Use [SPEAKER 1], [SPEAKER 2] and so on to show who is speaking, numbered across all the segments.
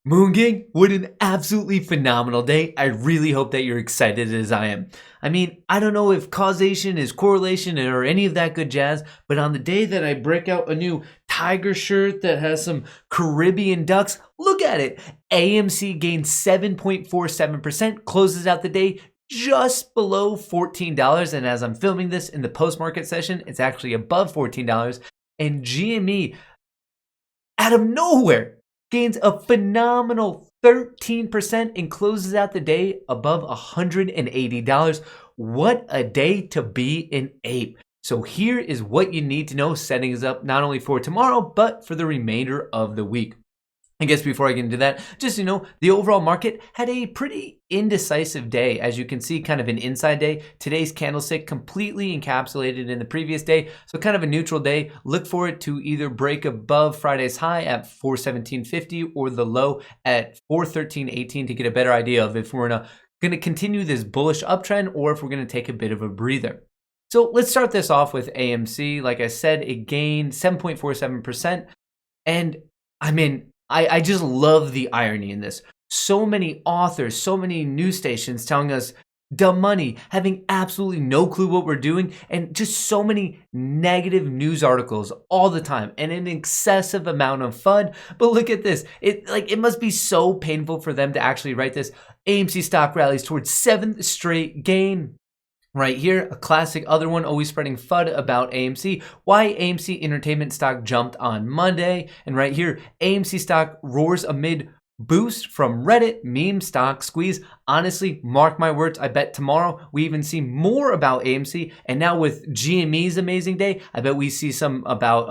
[SPEAKER 1] Moon Gang, what an absolutely phenomenal day. I really hope that you're excited as I am. I mean, I don't know if causation is correlation or any of that good jazz, but on the day that I break out a new tiger shirt that has some Caribbean ducks, look at it. AMC gained 7.47%, closes out the day just below $14. And as I'm filming this in the post-market session, it's actually above $14. And GME, out of nowhere, gains a phenomenal 13% and closes out the day above $180. What a day to be an ape. So here is what you need to know, setting us up not only for tomorrow, but for the remainder of the week. I guess before I get into that, just so you know, the overall market had a pretty indecisive day. As you can see, kind of an inside day. Today's candlestick completely encapsulated in the previous day. So kind of a neutral day. Look for it to either break above Friday's high at 417.50 or the low at 413.18 to get a better idea of if we're going to continue this bullish uptrend or if we're going to take a bit of a breather. So let's start this off with AMC. Like I said, it gained 7.47%. And I mean, I just love the irony in this. So many authors, so many news stations telling us dumb money, having absolutely no clue what we're doing, and just so many negative news articles all the time and an excessive amount of FUD. But look at this. It must be so painful for them to actually write this. AMC stock rallies towards 7th straight gain. Right here, a classic other one, always spreading FUD about AMC. Why AMC Entertainment stock jumped on Monday. And right here, AMC stock roars amid boost from Reddit meme stock squeeze. Honestly, mark my words, I bet tomorrow we even see more about AMC. And now with GME's amazing day, I bet we see some about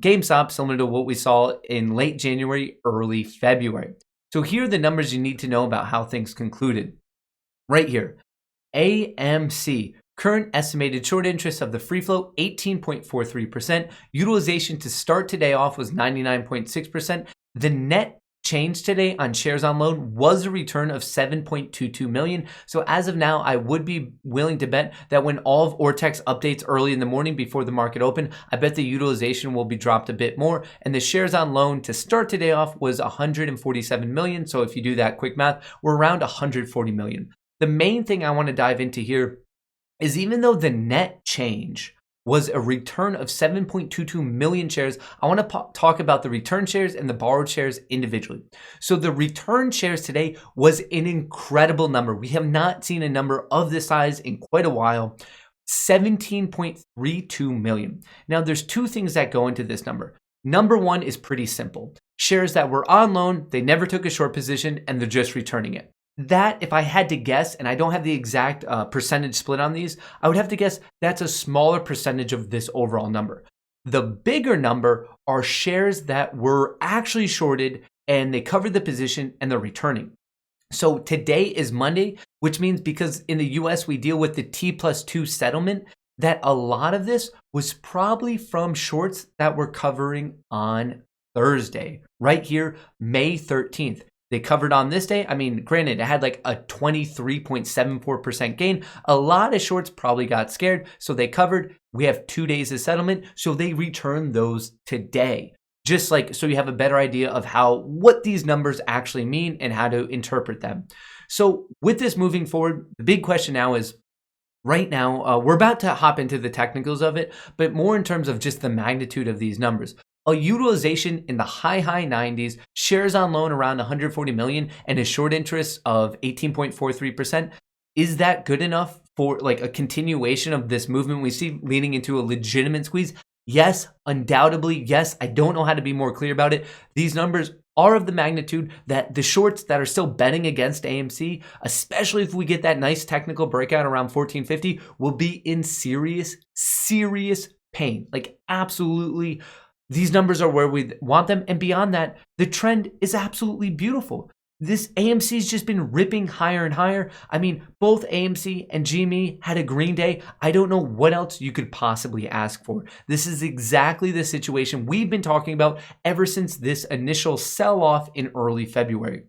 [SPEAKER 1] GameStop, similar to what we saw in late January, early February. So here are the numbers you need to know about how things concluded. Right here. AMC, current estimated short interest of the free float, 18.43%. Utilization to start today off was 99.6%. The net change today on shares on loan was a return of 7.22 million. So as of now, I would be willing to bet that when all of Ortex updates early in the morning before the market open, I bet the utilization will be dropped a bit more. And the shares on loan to start today off was 147 million. So if you do that quick math, we're around 140 million. The main thing I want to dive into here is even though the net change was a return of 7.22 million shares, I want to talk about the return shares and the borrowed shares individually. So the return shares today was an incredible number. We have not seen a number of this size in quite a while. 17.32 million. Now there's two things that go into this number. Number one is pretty simple. Shares that were on loan, they never took a short position and they're just returning it. That, if I had to guess, and I don't have the exact percentage split on these, I would have to guess that's a smaller percentage of this overall number. The bigger number are shares that were actually shorted and they covered the position and they're returning. So today is Monday, which means because in the US we deal with the T+2 settlement, that a lot of this was probably from shorts that were covering on Thursday, right here, May 13th. They covered on this day. I mean, granted, it had like a 23.74% gain. A lot of shorts probably got scared, so they covered. We have 2 days of settlement, so they returned those today. Just like, so you have a better idea of what these numbers actually mean and how to interpret them. So with this moving forward, the big question now is, right now, we're about to hop into the technicals of it, but more in terms of just the magnitude of these numbers. A utilization in the high 90s, shares on loan around 140 million, and a short interest of 18.43%. Is that good enough for like a continuation of this movement we see leading into a legitimate squeeze? Yes, undoubtedly, yes. I don't know how to be more clear about it. These numbers are of the magnitude that the shorts that are still betting against AMC, especially if we get that nice technical breakout around 1450, will be in serious pain. Like absolutely. These numbers are where we want them. And beyond that, the trend is absolutely beautiful. This AMC's just been ripping higher and higher. I mean, both AMC and GME had a green day. I don't know what else you could possibly ask for. This is exactly the situation we've been talking about ever since this initial sell-off in early February.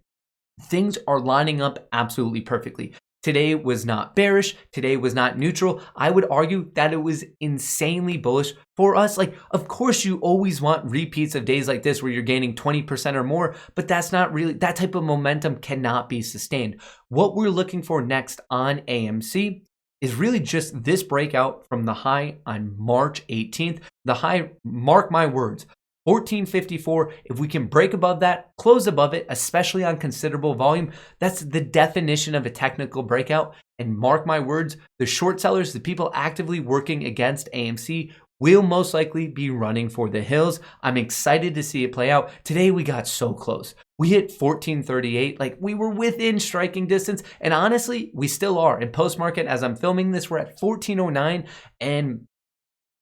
[SPEAKER 1] Things are lining up absolutely perfectly. Today was not bearish. Today was not neutral. I would argue that it was insanely bullish for us. Like, of course, you always want repeats of days like this where you're gaining 20% or more, but that's not really, that type of momentum cannot be sustained. What we're looking for next on AMC is really just this breakout from the high on March 18th. The high, mark my words, 1454. If we can break above that, close above it, especially on considerable volume, that's the definition of a technical breakout. And mark my words, the short sellers, the people actively working against AMC, will most likely be running for the hills. I'm excited to see it play out. Today we got so close. We hit 1438, like we were within striking distance, and honestly, we still are. In post-market, as I'm filming this, we're at 1409, and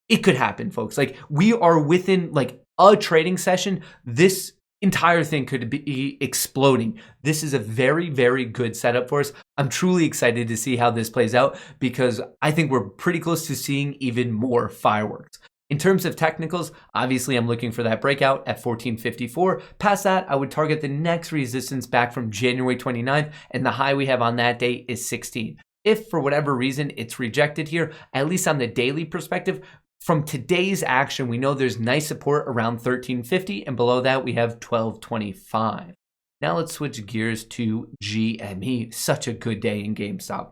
[SPEAKER 1] it could happen, folks. Like, we are within like a trading session. This entire thing could be exploding. This is a very, very good setup for us. I'm truly excited to see how this plays out because I think we're pretty close to seeing even more fireworks. In terms of technicals, obviously I'm looking for that breakout at 1454. Past that, I would target the next resistance back from January 29th, and the high we have on that date is 16. If for whatever reason it's rejected here, at least on the daily perspective, from today's action, we know there's nice support around 1350, and below that we have 1225. Now let's switch gears to GME. Such a good day in GameStop.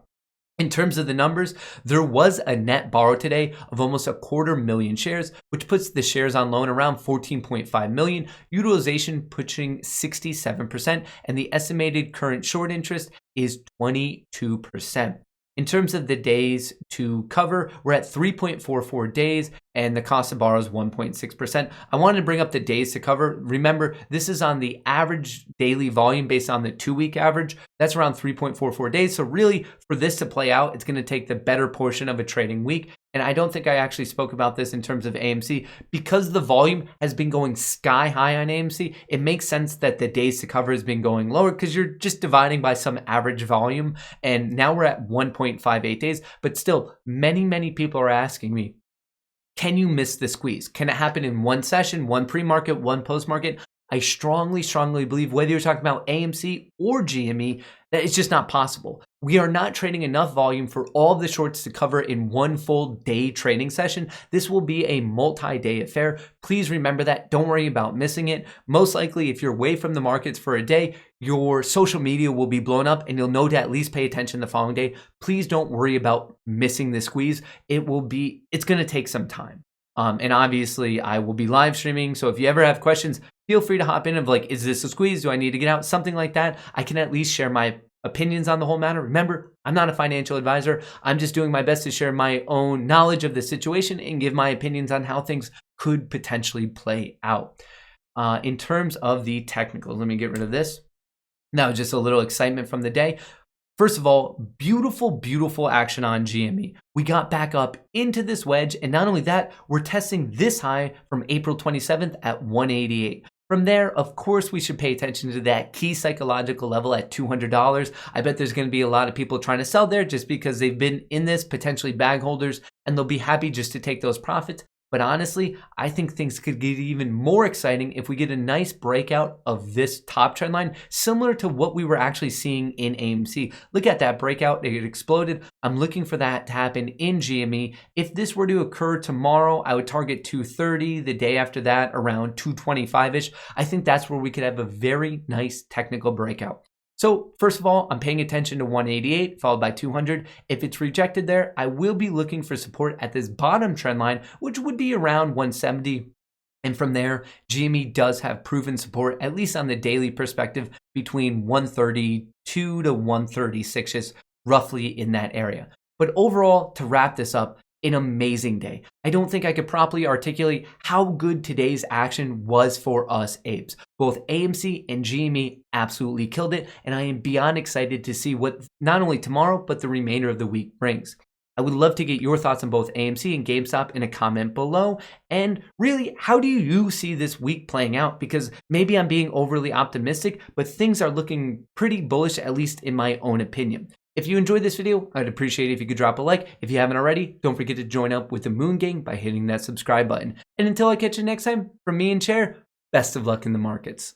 [SPEAKER 1] In terms of the numbers, there was a net borrow today of almost 250,000 shares, which puts the shares on loan around 14.5 million, utilization pushing 67%, and the estimated current short interest is 22%. In terms of the days to cover, we're at 3.44 days, and the cost of borrow is 1.6%. I wanted to bring up the days to cover. Remember, this is on the average daily volume based on the 2-week average. That's around 3.44 days. So really, for this to play out, it's going to take the better portion of a trading week. And I don't think I actually spoke about this in terms of AMC. Because the volume has been going sky high on AMC, it makes sense that the days to cover has been going lower because you're just dividing by some average volume. And now we're at 1.58 days. But still, many people are asking me, can you miss the squeeze? Can it happen in one session, one pre-market, one post-market? I strongly believe, whether you're talking about AMC or GME, that it's just not possible. We are not trading enough volume for all of the shorts to cover in one full day trading session. This will be a multi-day affair. Please remember that. Don't worry about missing it. Most likely, if you're away from the markets for a day, your social media will be blown up and you'll know to at least pay attention the following day. Please don't worry about missing the squeeze. It's going to take some time. And obviously, I will be live streaming. So if you ever have questions, feel free to hop in of like, is this a squeeze? Do I need to get out? Something like that. I can at least share my opinions on the whole matter. Remember, I'm not a financial advisor. I'm just doing my best to share my own knowledge of the situation and give my opinions on how things could potentially play out. In terms of the technicals, let me get rid of this. Now, just a little excitement from the day. First of all, beautiful action on GME. We got back up into this wedge, and not only that, we're testing this high from April 27th at 188. From there, of course, we should pay attention to that key psychological level at $200. I bet there's going to be a lot of people trying to sell there just because they've been in this, potentially bag holders, and they'll be happy just to take those profits. But honestly, I think things could get even more exciting if we get a nice breakout of this top trend line, similar to what we were actually seeing in AMC. Look at that breakout. It exploded. I'm looking for that to happen in GME. If this were to occur tomorrow, I would target 230. The day after that, around 225-ish. I think that's where we could have a very nice technical breakout. So first of all, I'm paying attention to 188 followed by 200. If it's rejected there, I will be looking for support at this bottom trend line, which would be around 170. And from there, GME does have proven support, at least on the daily perspective, between 132 to 136, is roughly in that area. But overall, to wrap this up, an amazing day. I don't think I could properly articulate how good today's action was for us apes. Both AMC and GME absolutely killed it, and I am beyond excited to see what not only tomorrow, but the remainder of the week brings. I would love to get your thoughts on both AMC and GameStop in a comment below. And really, how do you see this week playing out? Because maybe I'm being overly optimistic, but things are looking pretty bullish, at least in my own opinion. If you enjoyed this video, I'd appreciate it if you could drop a like. If you haven't already, don't forget to join up with the Moon Gang by hitting that subscribe button. And until I catch you next time, from me and Chair, best of luck in the markets.